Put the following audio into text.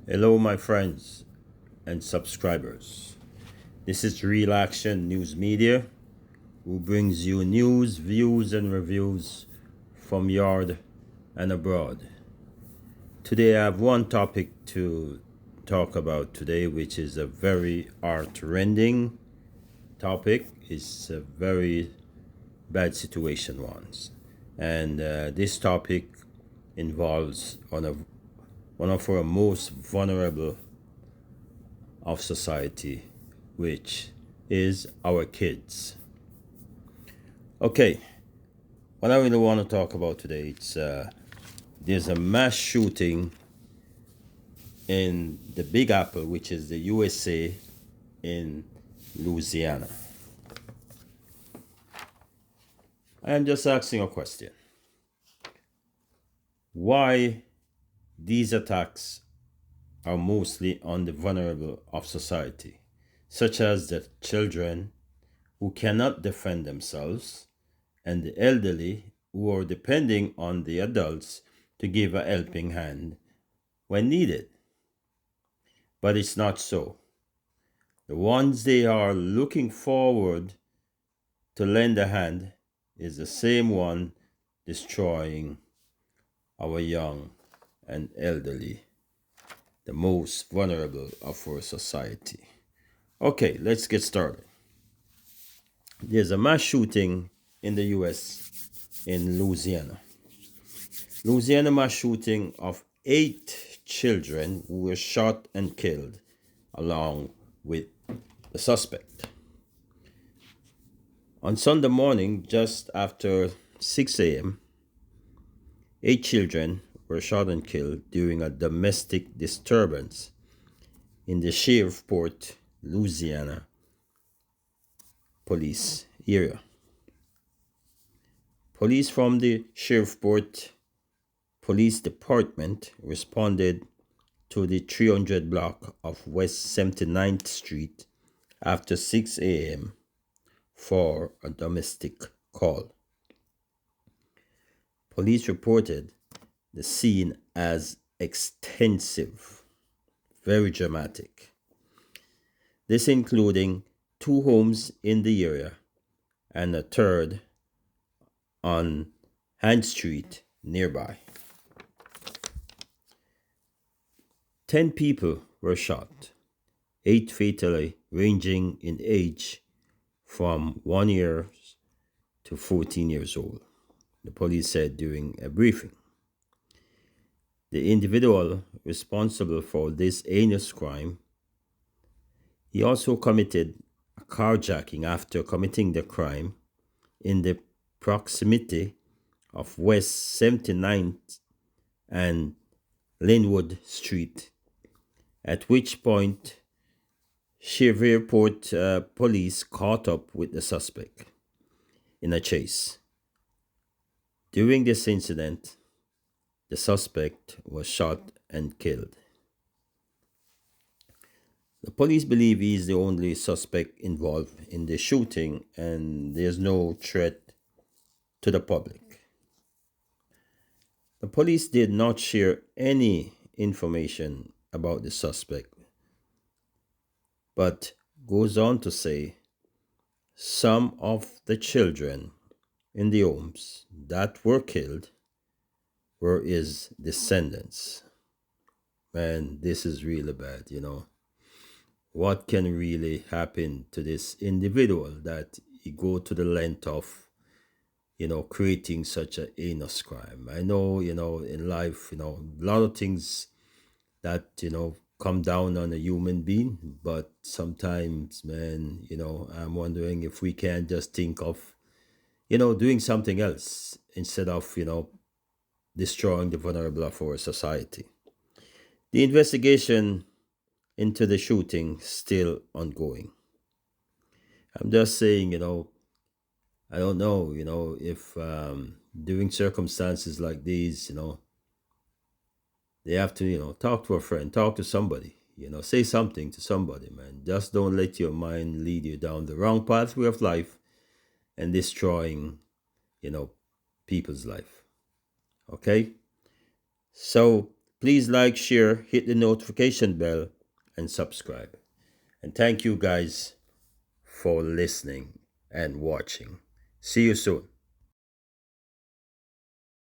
Hello, my friends and subscribers. This is Real Action News Media, who brings you news, views, and reviews from yard and abroad. Today, I have one topic to talk about today, which is a very heart-rending topic. It's a very bad situation once, and this topic involves one of our most vulnerable of society, which is our kids. Okay, what I really want to talk about today, it's there's a mass shooting in the Big Apple, which is the USA, in Louisiana. I am just asking a question: why these attacks are mostly on the vulnerable of society, such as the children who cannot defend themselves, and the elderly who are depending on the adults to give a helping hand when needed. But it's not so. The ones they are looking forward to lend a hand is the same one destroying our young and elderly, the most vulnerable of our society. Okay, let's get started. There's a mass shooting in the US in Louisiana. Louisiana mass shooting of 8 children who were shot and killed, along with the suspect. On Sunday morning, just after 6 a.m., 8 children were shot and killed during a domestic disturbance in the Shreveport, Louisiana police area. Police from the Shreveport Police Department responded to the 300 block of West 79th Street after 6 a.m. for a domestic call. Police reported the scene as extensive, very dramatic. This including 2 homes in the area and a third on Hand Street nearby. 10 people were shot, 8 fatally, ranging in age from 1 year to 14 years old, the police said during a briefing. The individual responsible for this heinous crime, he also committed a carjacking after committing the crime in the proximity of West 79th and Linwood Street, at which point Shreveport police caught up with the suspect in a chase. During this incident, the suspect was shot and killed. The police believe he is the only suspect involved in the shooting and there's no threat to the public. The police did not share any information about the suspect, but goes on to say some of the children in the homes that were killed were his descendants. Man, this is really bad. What can really happen to this individual that he go to the length of, creating such a heinous crime? I know, in life, a lot of things that, come down on a human being, but sometimes, man, I'm wondering if we can just think of, doing something else instead of, destroying the vulnerable of our society. The investigation into the shooting still ongoing. I'm just saying, I don't know, if during circumstances like these, they have to, talk to a friend, talk to somebody, say something to somebody, man. Just don't let your mind lead you down the wrong pathway of life and destroying, people's life. Okay? So Please like, share, hit the notification bell, and subscribe. And thank you guys for listening and watching. See you soon.